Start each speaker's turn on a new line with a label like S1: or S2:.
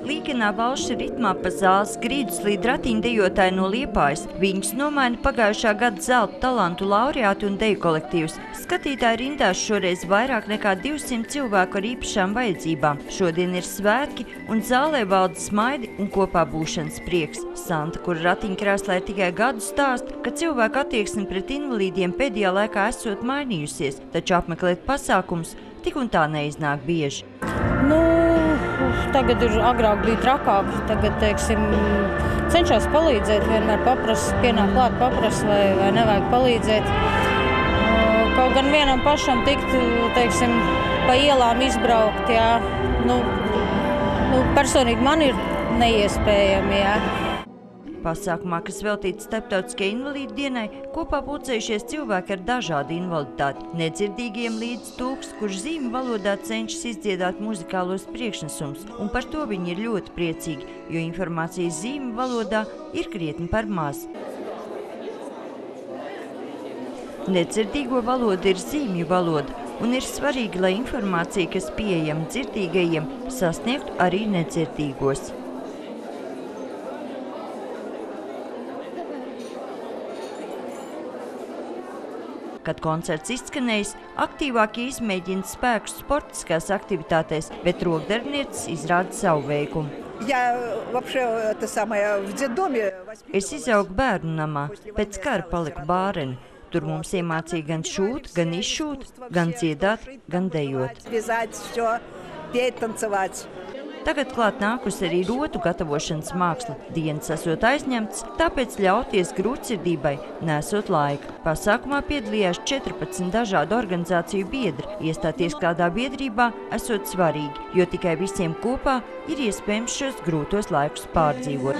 S1: Līkenā valša ritmā pa zāles grīdus līd ratiņdejotāji no Liepājas. Viņus nomaina pagājušā gada zelta talantu laureāti un deju kolektīvs. Skatītāji rindās šoreiz vairāk nekā 200 cilvēku ar īpašām vajadzībām. Šodien ir svētki un zālē valda smaidi un kopā būšanas prieks. Santa, kur ratiņkrēslā ir tikai gadu stāst, ka cilvēku attieksme pret invalīdiem pēdējā laikā esot mainījusies, taču apmeklēt pasākums tik un tā neiznāk bieži.
S2: Tagad agrāk bija trakāk, tagad, teiksim, cenšas palīdzēt, vienmēr pienāk klāt paprast, vai nevajag palīdzēt. Kaut gan vienam pašam tikt, teiksim, pa ielām izbraukt, jā, personīgi man ir neiespējami, jā.
S1: Pasākumā, kas veltīts Starptautiskajai invalīdu dienai, kopā pulcējušies cilvēki ar dažādu invaliditāti. Nedzirdīgiem līdz tūks, kurš zīmju valodā cenšas izdziedāt muzikālos priekšnesumus, un par to viņi ir ļoti priecīgi, jo informācijas zīmju valodā ir krietni par maz. Nedzirdīgo valoda ir zīmju valoda, un ir svarīgi, lai informācija, kas pieejama dzirdīgajiem, sasniegtu arī nedzirdīgos. Kad koncerts izskanējis, aktīvākie izmēģina spēkus sportiskās aktivitātēs, bet rokdarbnieces izrāda savu veikumu. Es izaugu bērnu namā, pēc kara paliku bāreni. Tur mums iemācīja gan šūt, gan izšūt, gan dziedāt, gan dejot. Tagad klāt nākus arī rotu gatavošanas māksla. Dienas esot aizņemts, tāpēc ļauties grūtsirdībai nesot laika. Pasākumā piedalījās 14 dažādu organizāciju biedri. Iestāties kādā biedrībā esot svarīgi, jo tikai visiem kopā ir iespējams šos grūtos laikus pārdzīvot.